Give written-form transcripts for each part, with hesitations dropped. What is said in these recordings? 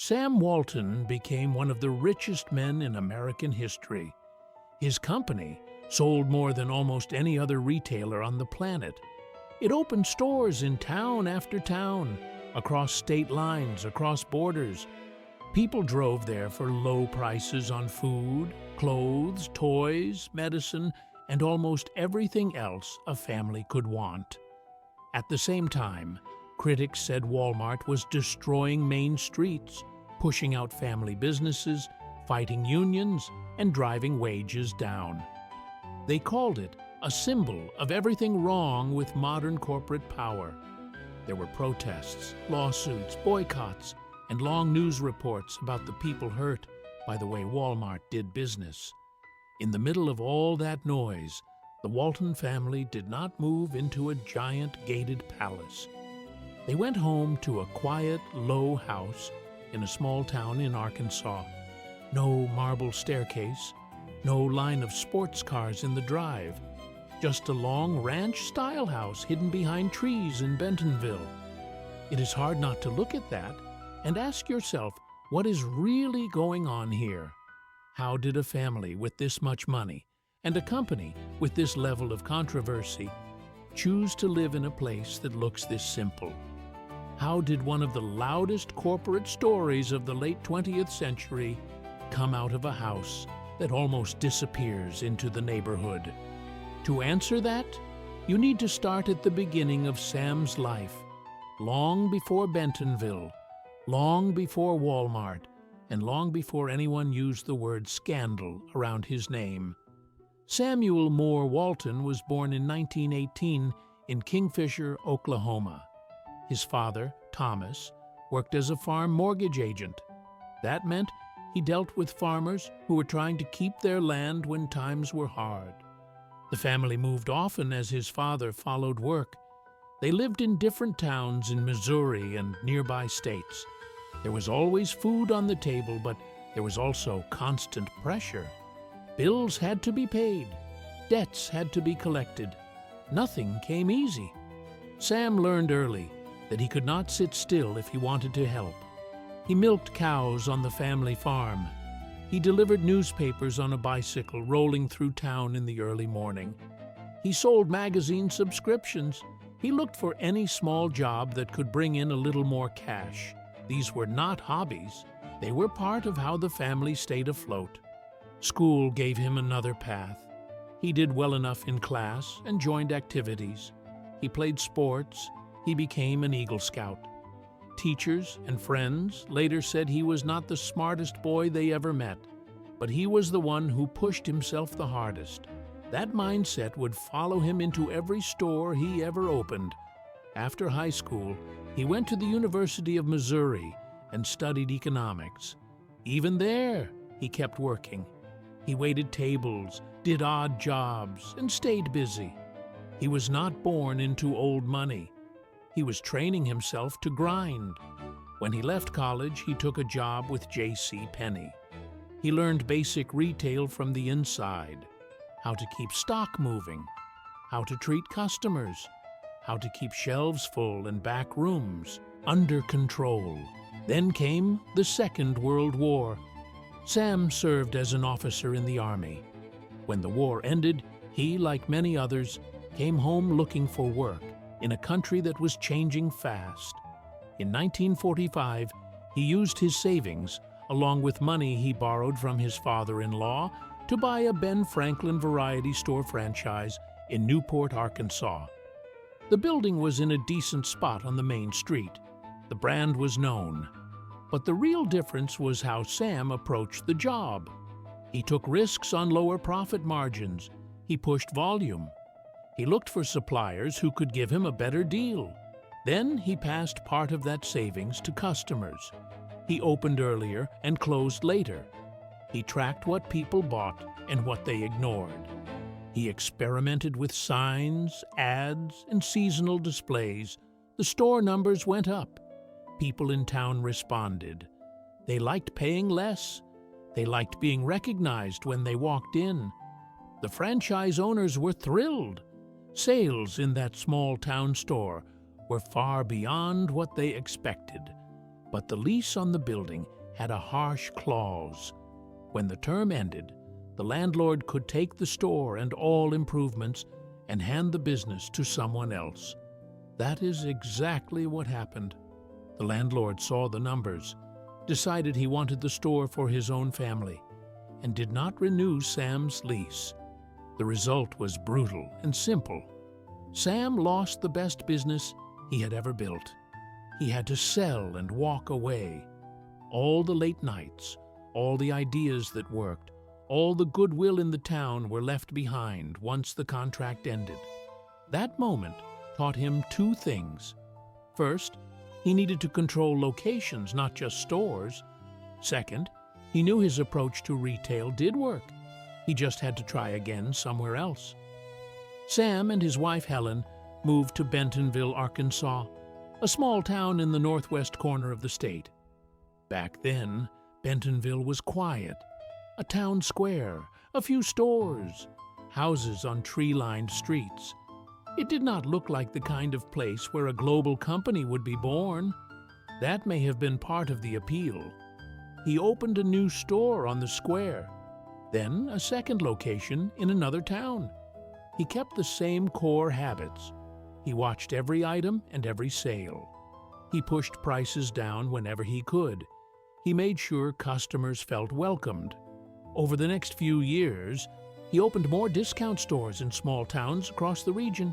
Sam Walton became one of the richest men in American history. His company sold more than almost any other retailer on the planet. It opened stores in town after town, across state lines, across borders. People drove there for low prices on food, clothes, toys, medicine, and almost everything else a family could want. At the same time, critics said Walmart was destroying main streets, pushing out family businesses, fighting unions, and driving wages down. They called it a symbol of everything wrong with modern corporate power. There were protests, lawsuits, boycotts, and long news reports about the people hurt by the way Walmart did business. In the middle of all that noise, the Walton family did not move into a giant gated palace. They went home to a quiet, low house in a small town in Arkansas. No marble staircase, no line of sports cars in the drive, just a long ranch-style house hidden behind trees in Bentonville. It is hard not to look at that and ask yourself, what is really going on here? How did a family with this much money and a company with this level of controversy choose to live in a place that looks this simple? How did one of the loudest corporate stories of the late 20th century come out of a house that almost disappears into the neighborhood? To answer that, you need to start at the beginning of Sam's life, long before Bentonville, long before Walmart, and long before anyone used the word scandal around his name. Samuel Moore Walton was born in 1918 in Kingfisher, Oklahoma. His father, Thomas, worked as a farm mortgage agent. That meant he dealt with farmers who were trying to keep their land when times were hard. The family moved often as his father followed work. They lived in different towns in Missouri and nearby states. There was always food on the table, but there was also constant pressure. Bills had to be paid. Debts had to be collected. Nothing came easy. Sam learned early that he could not sit still if he wanted to help. He milked cows on the family farm. He delivered newspapers on a bicycle rolling through town in the early morning. He sold magazine subscriptions. He looked for any small job that could bring in a little more cash. These were not hobbies. They were part of how the family stayed afloat. School gave him another path. He did well enough in class and joined activities. He played sports. He became an Eagle Scout. Teachers and friends later said he was not the smartest boy they ever met, but he was the one who pushed himself the hardest. That mindset would follow him into every store he ever opened. After high school, he went to the University of Missouri and studied economics. Even there, he kept working. He waited tables, did odd jobs, and stayed busy. He was not born into old money. He was training himself to grind. When he left college, he took a job with J.C. Penney. He learned basic retail from the inside, how to keep stock moving, how to treat customers, how to keep shelves full and back rooms under control. Then came the Second World War. Sam served as an officer in the Army. When the war ended, he, like many others, came home looking for work in a country that was changing fast. In 1945, he used his savings, along with money he borrowed from his father-in-law, to buy a Ben Franklin variety store franchise in Newport, Arkansas. The building was in a decent spot on the main street. The brand was known. But the real difference was how Sam approached the job. He took risks on lower profit margins. He pushed volume. He looked for suppliers who could give him a better deal. Then he passed part of that savings to customers. He opened earlier and closed later. He tracked what people bought and what they ignored. He experimented with signs, ads, and seasonal displays. The store numbers went up. People in town responded. They liked paying less. They liked being recognized when they walked in. The franchise owners were thrilled. Sales in that small town store were far beyond what they expected. But the lease on the building had a harsh clause. When the term ended, the landlord could take the store and all improvements and hand the business to someone else. That is exactly what happened. The landlord saw the numbers, decided he wanted the store for his own family, and did not renew Sam's lease. The result was brutal and simple. Sam lost the best business he had ever built. He had to sell and walk away. All the late nights, all the ideas that worked, all the goodwill in the town were left behind once the contract ended. That moment taught him two things. First, he needed to control locations, not just stores. Second, he knew his approach to retail did work. He just had to try again somewhere else. Sam and his wife Helen moved to Bentonville, Arkansas, a small town in the northwest corner of the state. Back then, Bentonville was quiet. A town square, a few stores, houses on tree-lined streets. It did not look like the kind of place where a global company would be born. That may have been part of the appeal. He opened a new store on the square, then a second location in another town. He kept the same core habits. He watched every item and every sale. He pushed prices down whenever he could. He made sure customers felt welcomed. Over the next few years, he opened more discount stores in small towns across the region.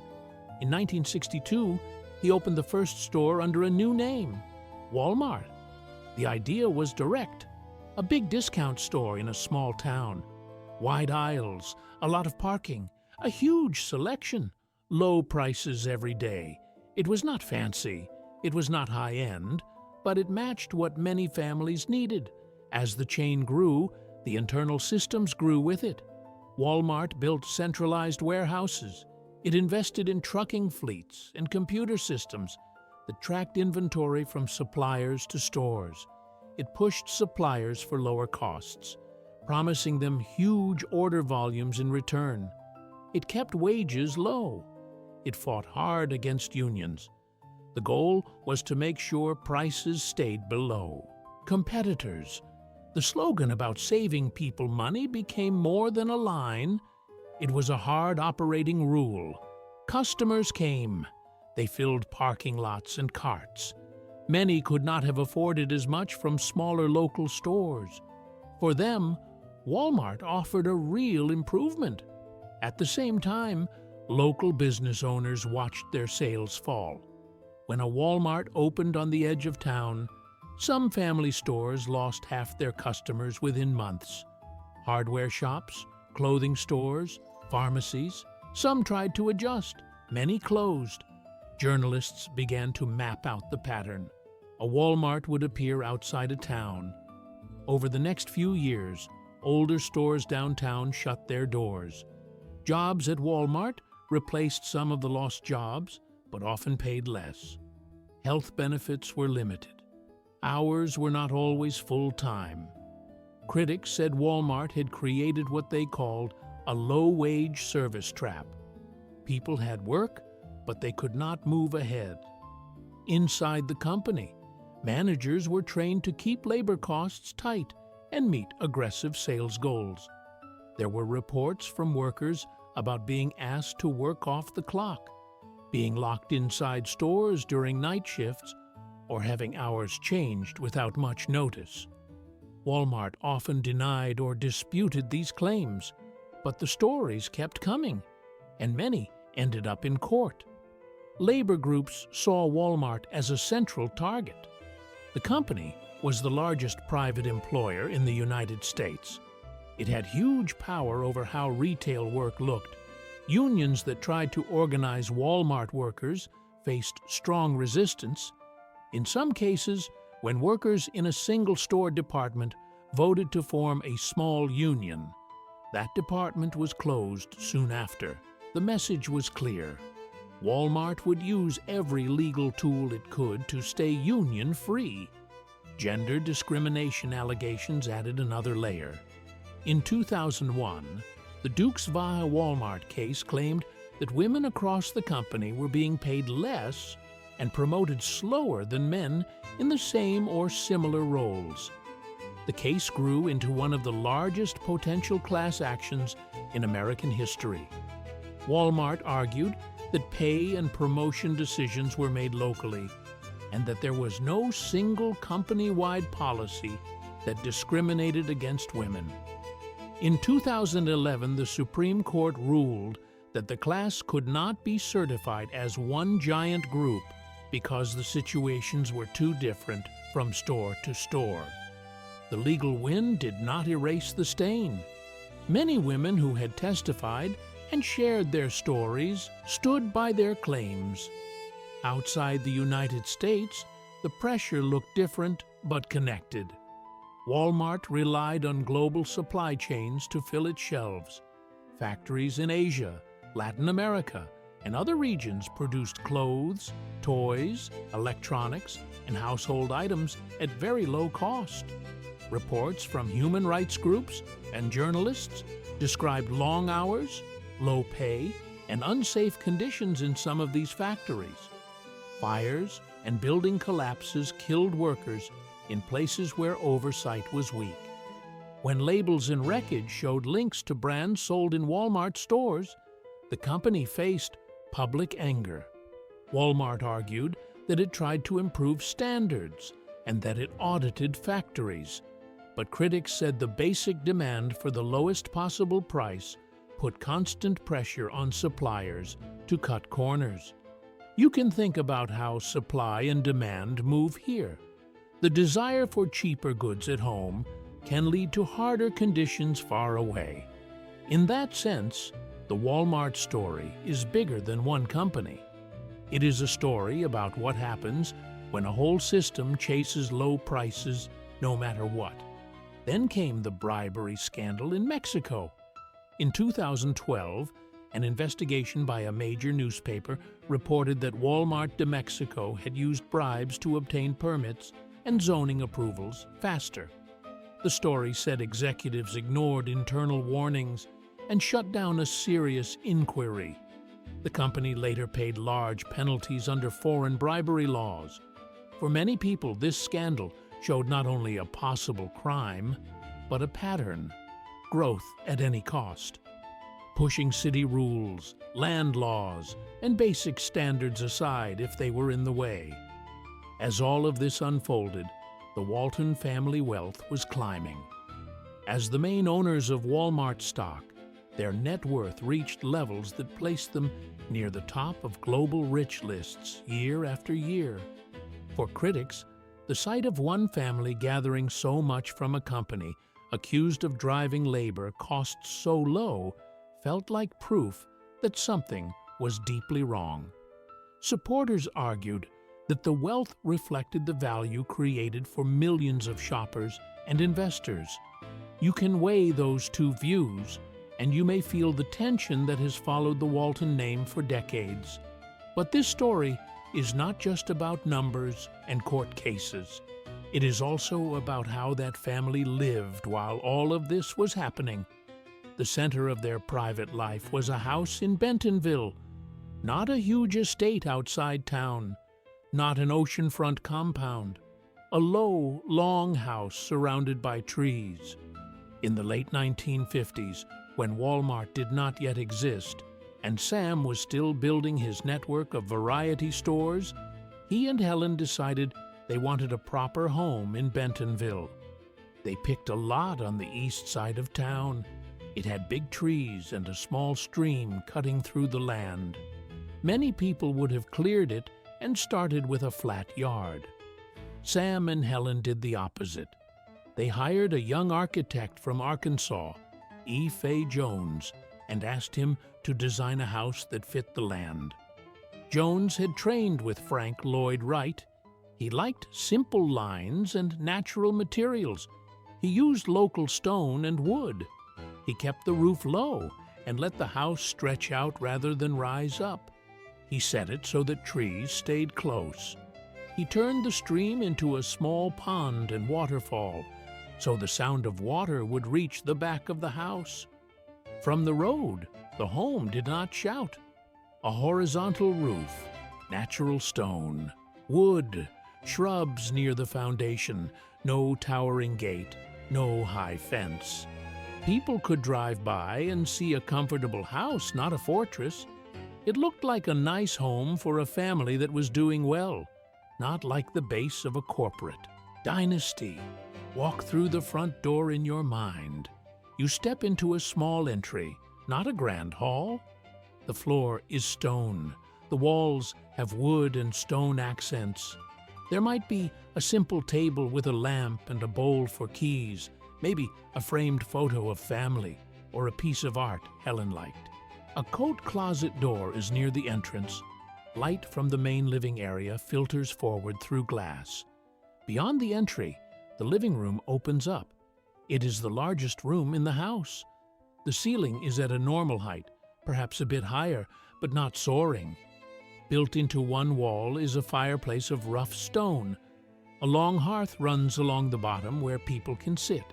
In 1962, he opened the first store under a new name, Walmart. The idea was direct. A big discount store in a small town. Wide aisles, a lot of parking, a huge selection, low prices every day. It was not fancy, it was not high-end, but it matched what many families needed. As the chain grew, the internal systems grew with it. Walmart built centralized warehouses. It invested in trucking fleets and computer systems that tracked inventory from suppliers to stores. It pushed suppliers for lower costs, promising them huge order volumes in return. It kept wages low. It fought hard against unions. The goal was to make sure prices stayed below competitors. The slogan about saving people money became more than a line. It was a hard operating rule. Customers came. They filled parking lots and carts. Many could not have afforded as much from smaller local stores. For them, Walmart offered a real improvement. At the same time, local business owners watched their sales fall. When a Walmart opened on the edge of town, some family stores lost half their customers within months. Hardware shops, clothing stores, pharmacies, some tried to adjust, many closed. Journalists began to map out the pattern. A Walmart would appear outside a town. Over the next few years, older stores downtown shut their doors. Jobs at Walmart replaced some of the lost jobs, but often paid less. Health benefits were limited. Hours were not always full-time. Critics said Walmart had created what they called a low-wage service trap. People had work, but they could not move ahead. Inside the company, managers were trained to keep labor costs tight and meet aggressive sales goals. There were reports from workers about being asked to work off the clock, being locked inside stores during night shifts, or having hours changed without much notice. Walmart often denied or disputed these claims, but the stories kept coming, and many ended up in court. Labor groups saw Walmart as a central target. The company was the largest private employer in the United States. It had huge power over how retail work looked. Unions that tried to organize Walmart workers faced strong resistance. In some cases, when workers in a single store department voted to form a small union, that department was closed soon after. The message was clear. Walmart would use every legal tool it could to stay union-free. Gender discrimination allegations added another layer. In 2001, the Dukes via Walmart case claimed that women across the company were being paid less and promoted slower than men in the same or similar roles. The case grew into one of the largest potential class actions in American history. Walmart argued that pay and promotion decisions were made locally, and that there was no single company-wide policy that discriminated against women. In 2011, the Supreme Court ruled that the class could not be certified as one giant group because the situations were too different from store to store. The legal win did not erase the stain. Many women who had testified and shared their stories stood by their claims. Outside the United States, the pressure looked different but connected. Walmart relied on global supply chains to fill its shelves. Factories in Asia, Latin America, and other regions produced clothes, toys, electronics, and household items at very low cost. Reports from human rights groups and journalists described long hours, low pay, and unsafe conditions in some of these factories. Fires and building collapses killed workers in places where oversight was weak. When labels and wreckage showed links to brands sold in Walmart stores, the company faced public anger. Walmart argued that it tried to improve standards and that it audited factories, but critics said the basic demand for the lowest possible price put constant pressure on suppliers to cut corners. You can think about how supply and demand move here. The desire for cheaper goods at home can lead to harder conditions far away. In that sense, the Walmart story is bigger than one company. It is a story about what happens when a whole system chases low prices no matter what. Then came the bribery scandal in Mexico. In 2012, an investigation by a major newspaper reported that Walmart de Mexico had used bribes to obtain permits and zoning approvals faster. The story said executives ignored internal warnings and shut down a serious inquiry. The company later paid large penalties under foreign bribery laws. For many people, this scandal showed not only a possible crime, but a pattern: growth at any cost. Pushing city rules, land laws, and basic standards aside if they were in the way. As all of this unfolded, the Walton family wealth was climbing. As the main owners of Walmart stock, their net worth reached levels that placed them near the top of global rich lists year after year. For critics, the sight of one family gathering so much from a company accused of driving labor costs so low felt like proof that something was deeply wrong. Supporters argued that the wealth reflected the value created for millions of shoppers and investors. You can weigh those two views, and you may feel the tension that has followed the Walton name for decades. But this story is not just about numbers and court cases. It is also about how that family lived while all of this was happening. The center of their private life was a house in Bentonville, not a huge estate outside town, not an oceanfront compound, a low, long house surrounded by trees. In the late 1950s, when Walmart did not yet exist, and Sam was still building his network of variety stores, he and Helen decided they wanted a proper home in Bentonville. They picked a lot on the east side of town. It had big trees and a small stream cutting through the land. Many people would have cleared it and started with a flat yard. Sam and Helen did the opposite. They hired a young architect from Arkansas, E. Fay Jones, and asked him to design a house that fit the land. Jones had trained with Frank Lloyd Wright. He liked simple lines and natural materials. He used local stone and wood. He kept the roof low and let the house stretch out rather than rise up. He set it so that trees stayed close. He turned the stream into a small pond and waterfall, so the sound of water would reach the back of the house. From the road, the home did not shout. A horizontal roof, natural stone, wood, shrubs near the foundation, no towering gate, no high fence. People could drive by and see a comfortable house, not a fortress. It looked like a nice home for a family that was doing well, not like the base of a corporate dynasty. Walk through the front door in your mind. You step into a small entry, not a grand hall. The floor is stone. The walls have wood and stone accents. There might be a simple table with a lamp and a bowl for keys, maybe a framed photo of family or a piece of art Helen liked. A coat closet door is near the entrance. Light from the main living area filters forward through glass. Beyond the entry, the living room opens up. It is the largest room in the house. The ceiling is at a normal height, perhaps a bit higher, but not soaring. Built into one wall is a fireplace of rough stone. A long hearth runs along the bottom where people can sit.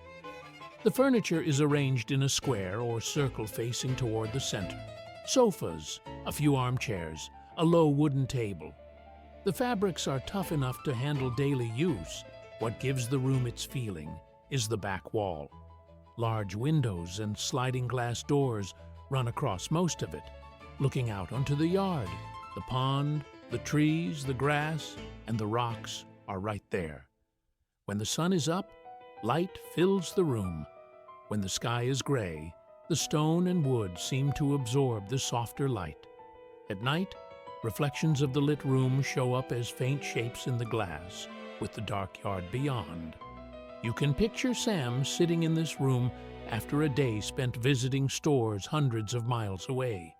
The furniture is arranged in a square or circle facing toward the center. Sofas, a few armchairs, a low wooden table. The fabrics are tough enough to handle daily use. What gives the room its feeling is the back wall. Large windows and sliding glass doors run across most of it, looking out onto the yard. The pond, the trees, the grass, and the rocks are right there. When the sun is up, light fills the room. When the sky is gray, the stone and wood seem to absorb the softer light. At night, reflections of the lit room show up as faint shapes in the glass, with the dark yard beyond. You can picture Sam sitting in this room after a day spent visiting stores hundreds of miles away.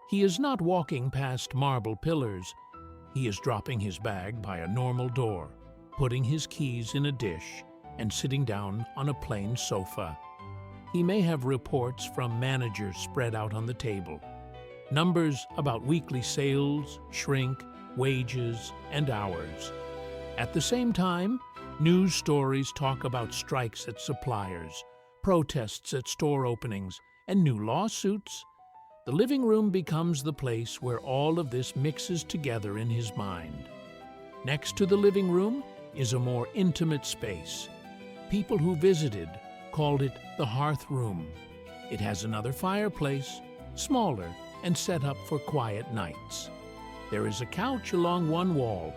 He is not walking past marble pillars. He is dropping his bag by a normal door, putting his keys in a dish, and sitting down on a plain sofa. He may have reports from managers spread out on the table. Numbers about weekly sales, shrink, wages, and hours. At the same time, news stories talk about strikes at suppliers, protests at store openings, and new lawsuits. The living room becomes the place where all of this mixes together in his mind. Next to the living room is a more intimate space. People who visited called it the hearth room. It has another fireplace, smaller and set up for quiet nights. There is a couch along one wall,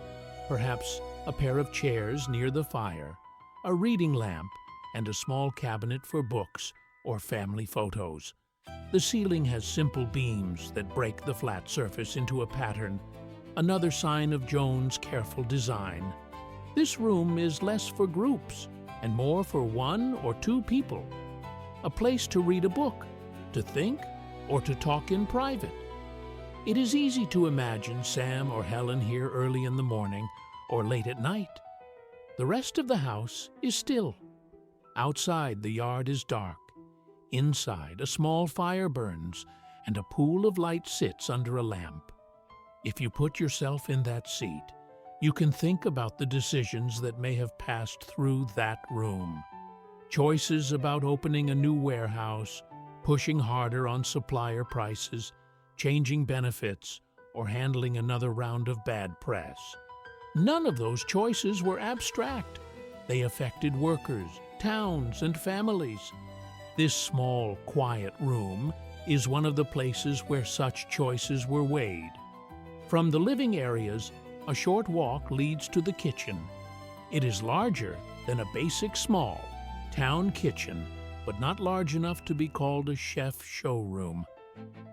perhaps a pair of chairs near the fire, a reading lamp, and a small cabinet for books or family photos. The ceiling has simple beams that break the flat surface into a pattern, another sign of Joan's careful design. This room is less for groups and more for one or two people. A place to read a book, to think, or to talk in private. It is easy to imagine Sam or Helen here early in the morning or late at night. The rest of the house is still. Outside, the yard is dark. Inside, a small fire burns, and a pool of light sits under a lamp. If you put yourself in that seat, you can think about the decisions that may have passed through that room. Choices about opening a new warehouse, pushing harder on supplier prices, changing benefits, or handling another round of bad press. None of those choices were abstract. They affected workers, towns, and families. This small, quiet room is one of the places where such choices were weighed. From the living areas, a short walk leads to the kitchen. It is larger than a basic small town kitchen, but not large enough to be called a chef showroom.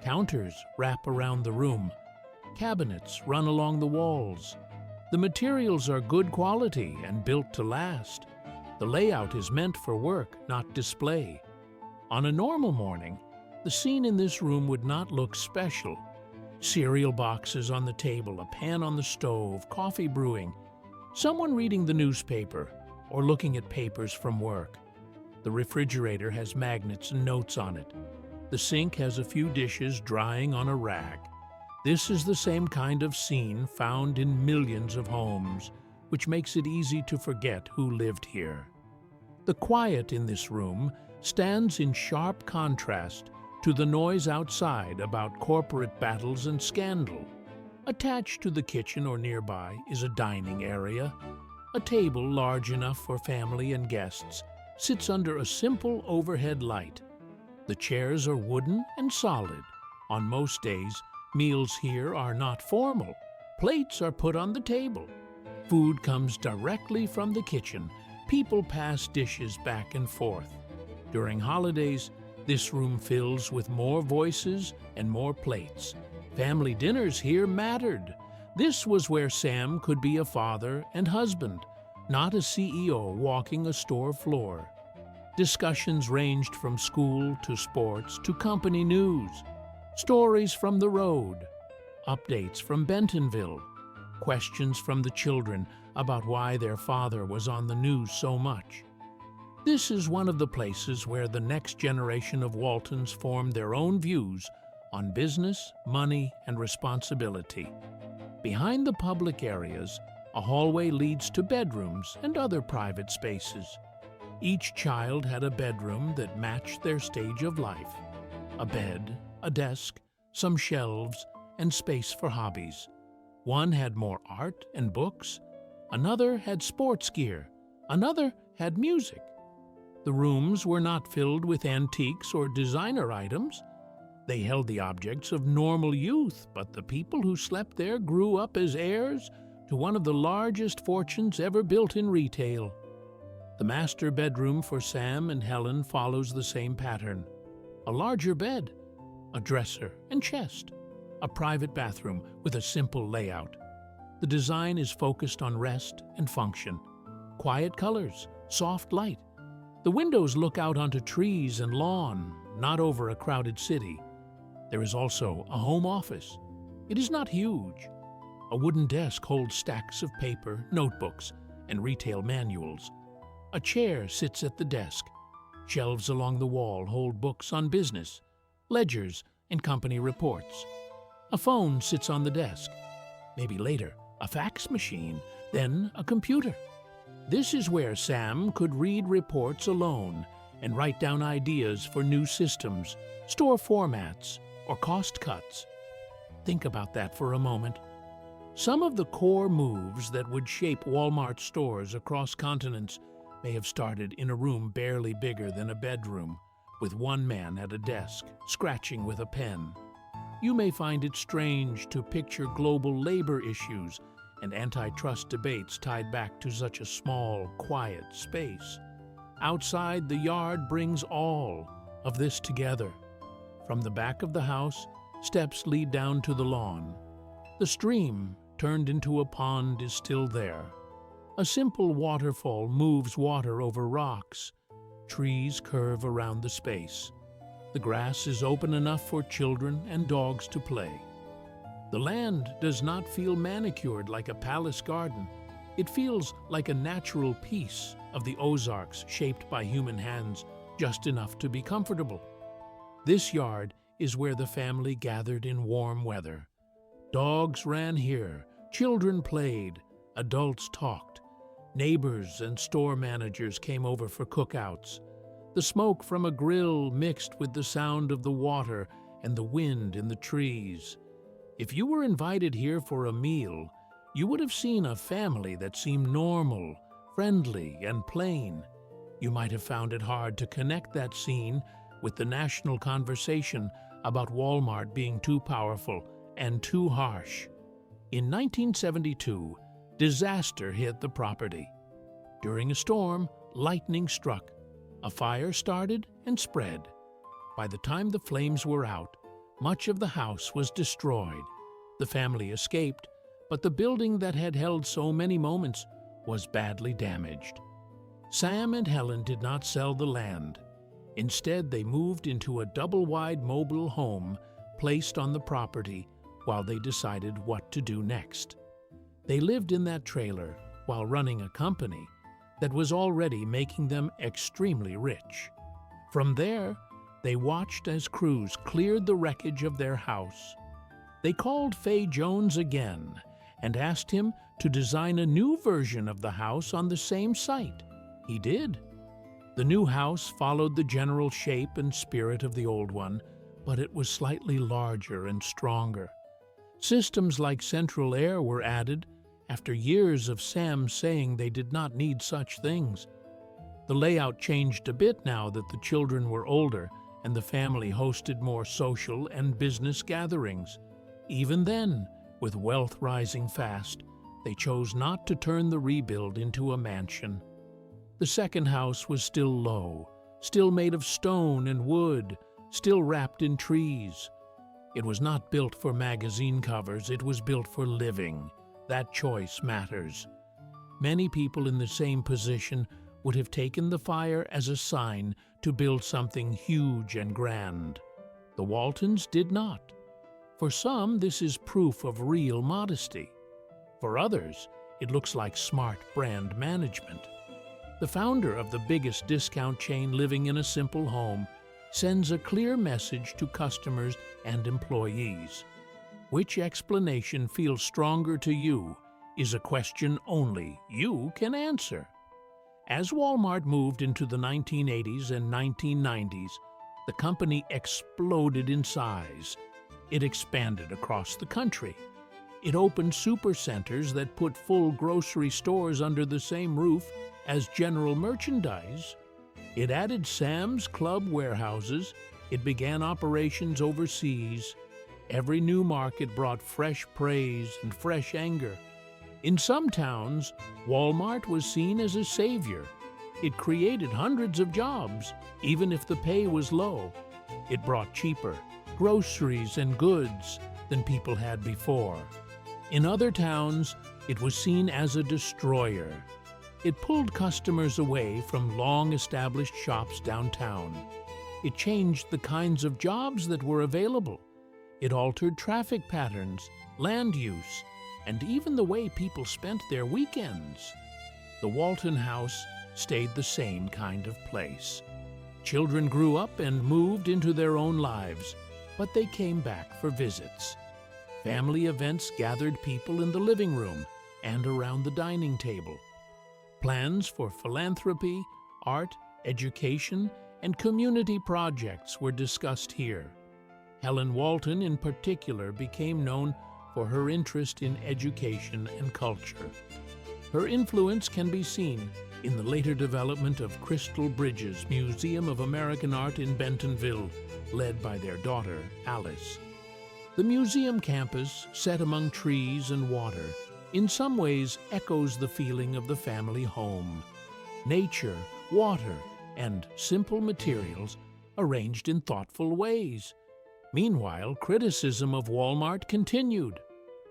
Counters wrap around the room. Cabinets run along the walls. The materials are good quality and built to last. The layout is meant for work, not display. On a normal morning, the scene in this room would not look special. Cereal boxes on the table, a pan on the stove, coffee brewing, someone reading the newspaper or looking at papers from work. The refrigerator has magnets and notes on it. The sink has a few dishes drying on a rack. This is the same kind of scene found in millions of homes, which makes it easy to forget who lived here. The quiet in this room stands in sharp contrast to the noise outside about corporate battles and scandal. Attached to the kitchen or nearby is a dining area. A table large enough for family and guests sits under a simple overhead light. The chairs are wooden and solid. On most days, meals here are not formal. Plates are put on the table. Food comes directly from the kitchen. People pass dishes back and forth. During holidays, this room fills with more voices and more plates. Family dinners here mattered. This was where Sam could be a father and husband, not a CEO walking a store floor. Discussions ranged from school to sports to company news, stories from the road, updates from Bentonville, questions from the children about why their father was on the news so much. This is one of the places where the next generation of Waltons formed their own views on business, money, and responsibility. Behind the public areas, a hallway leads to bedrooms and other private spaces. Each child had a bedroom that matched their stage of life. A bed, a desk, some shelves, and space for hobbies. One had more art and books. Another had sports gear. Another had music. The rooms were not filled with antiques or designer items. They held the objects of normal youth, but the people who slept there grew up as heirs to one of the largest fortunes ever built in retail. The master bedroom for Sam and Helen follows the same pattern. A larger bed, a dresser and chest, a private bathroom with a simple layout. The design is focused on rest and function. Quiet colors, soft light. The windows look out onto trees and lawn, not over a crowded city. There is also a home office. It is not huge. A wooden desk holds stacks of paper, notebooks, and retail manuals. A chair sits at the desk. Shelves along the wall hold books on business, ledgers, and company reports. A phone sits on the desk. Maybe later, a fax machine, then a computer. This is where Sam could read reports alone and write down ideas for new systems, store formats, or cost cuts. Think about that for a moment. Some of the core moves that would shape Walmart stores across continents may have started in a room barely bigger than a bedroom, with one man at a desk, scratching with a pen. You may find it strange to picture global labor issues and antitrust debates tied back to such a small, quiet space. Outside, the yard brings all of this together. From the back of the house, steps lead down to the lawn. The stream, turned into a pond, is still there. A simple waterfall moves water over rocks. Trees curve around the space. The grass is open enough for children and dogs to play. The land does not feel manicured like a palace garden. It feels like a natural piece of the Ozarks shaped by human hands, just enough to be comfortable. This yard is where the family gathered in warm weather. Dogs ran here, children played, adults talked. Neighbors and store managers came over for cookouts. The smoke from a grill mixed with the sound of the water and the wind in the trees. If you were invited here for a meal, you would have seen a family that seemed normal, friendly, and plain. You might have found it hard to connect that scene with the national conversation about Walmart being too powerful and too harsh. In 1972, disaster hit the property. During a storm, lightning struck. A fire started and spread. By the time the flames were out, much of the house was destroyed. The family escaped, but the building that had held so many moments was badly damaged. Sam and Helen did not sell the land. Instead, they moved into a double-wide mobile home placed on the property while they decided what to do next. They lived in that trailer while running a company that was already making them extremely rich. From there, they watched as crews cleared the wreckage of their house. They called Fay Jones again and asked him to design a new version of the house on the same site. He did. The new house followed the general shape and spirit of the old one, but it was slightly larger and stronger. Systems like central air were added after years of Sam saying they did not need such things. The layout changed a bit now that the children were older and the family hosted more social and business gatherings. Even then, with wealth rising fast, they chose not to turn the rebuild into a mansion. The second house was still low, still made of stone and wood, still wrapped in trees. It was not built for magazine covers, it was built for living. That choice matters. Many people in the same position would have taken the fire as a sign to build something huge and grand. The Waltons did not. For some, this is proof of real modesty. For others, it looks like smart brand management. The founder of the biggest discount chain living in a simple home sends a clear message to customers and employees. Which explanation feels stronger to you is a question only you can answer. As Walmart moved into the 1980s and 1990s, the company exploded in size. It expanded across the country. It opened supercenters that put full grocery stores under the same roof as general merchandise. It added Sam's Club warehouses. It began operations overseas. Every new market brought fresh praise and fresh anger. In some towns, Walmart was seen as a savior. It created hundreds of jobs, even if the pay was low. It brought cheaper groceries and goods than people had before. In other towns, it was seen as a destroyer. It pulled customers away from long-established shops downtown. It changed the kinds of jobs that were available. It altered traffic patterns, land use, and even the way people spent their weekends. The Walton House stayed the same kind of place. Children grew up and moved into their own lives, but they came back for visits. Family events gathered people in the living room and around the dining table. Plans for philanthropy, art, education, and community projects were discussed here. Helen Walton, in particular, became known for her interest in education and culture. Her influence can be seen in the later development of Crystal Bridges Museum of American Art in Bentonville, led by their daughter, Alice. The museum campus, set among trees and water, in some ways echoes the feeling of the family home. Nature, water, and simple materials arranged in thoughtful ways. Meanwhile, criticism of Walmart continued.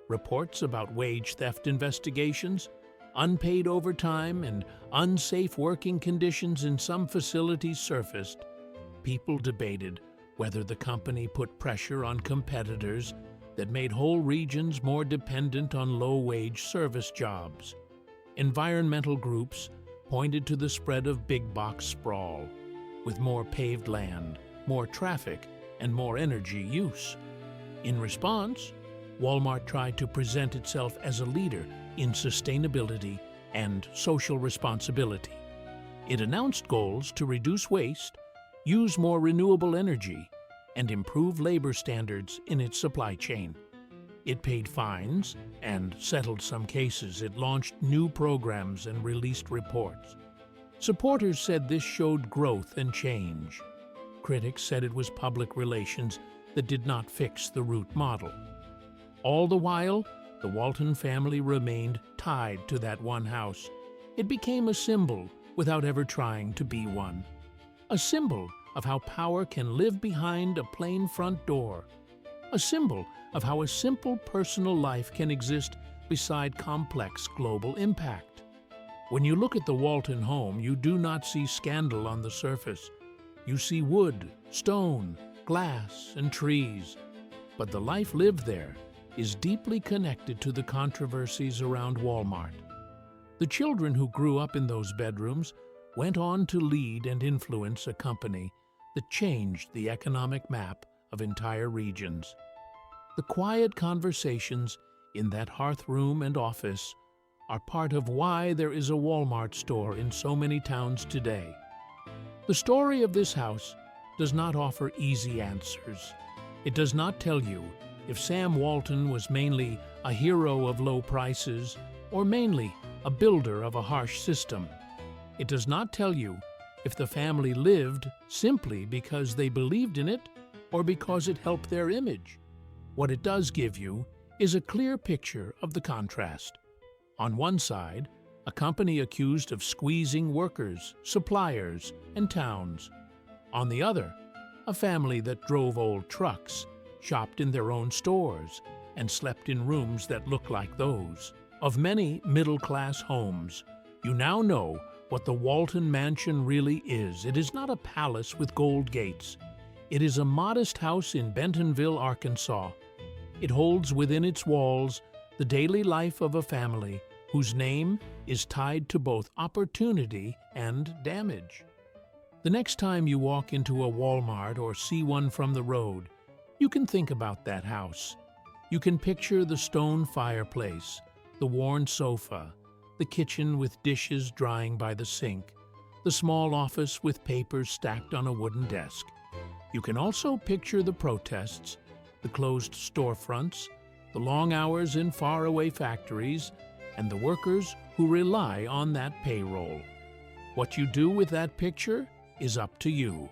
Reports about wage theft investigations, unpaid overtime, and unsafe working conditions in some facilities surfaced. People debated whether the company put pressure on competitors that made whole regions more dependent on low-wage service jobs. Environmental groups pointed to the spread of big-box sprawl, with more paved land, more traffic, and more energy use. In response, Walmart tried to present itself as a leader in sustainability and social responsibility. It announced goals to reduce waste, use more renewable energy, and improve labor standards in its supply chain. It paid fines and settled some cases. It launched new programs and released reports. Supporters said this showed growth and change. Critics said it was public relations that did not fix the root model. All the while, the Walton family remained tied to that one house. It became a symbol without ever trying to be one. A symbol of how power can live behind a plain front door. A symbol of how a simple personal life can exist beside complex global impact. When you look at the Walton home, you do not see scandal on the surface. You see wood, stone, glass, and trees. But the life lived there is deeply connected to the controversies around Walmart. The children who grew up in those bedrooms went on to lead and influence a company that changed the economic map of entire regions. The quiet conversations in that hearth room and office are part of why there is a Walmart store in so many towns today. The story of this house does not offer easy answers. It does not tell you if Sam Walton was mainly a hero of low prices or mainly a builder of a harsh system. It does not tell you if the family lived simply because they believed in it or because it helped their image. What it does give you is a clear picture of the contrast. On one side, a company accused of squeezing workers, suppliers, and towns. On the other, a family that drove old trucks, shopped in their own stores, and slept in rooms that look like those. Of many middle-class homes, you now know what the Walton Mansion really is. It is not a palace with gold gates. It is a modest house in Bentonville, Arkansas. It holds within its walls the daily life of a family whose name is tied to both opportunity and damage. The next time you walk into a Walmart or see one from the road, you can think about that house. You can picture the stone fireplace, the worn sofa, the kitchen with dishes drying by the sink, the small office with papers stacked on a wooden desk. You can also picture the protests, the closed storefronts, the long hours in faraway factories, and the workers who rely on that payroll. What you do with that picture is up to you.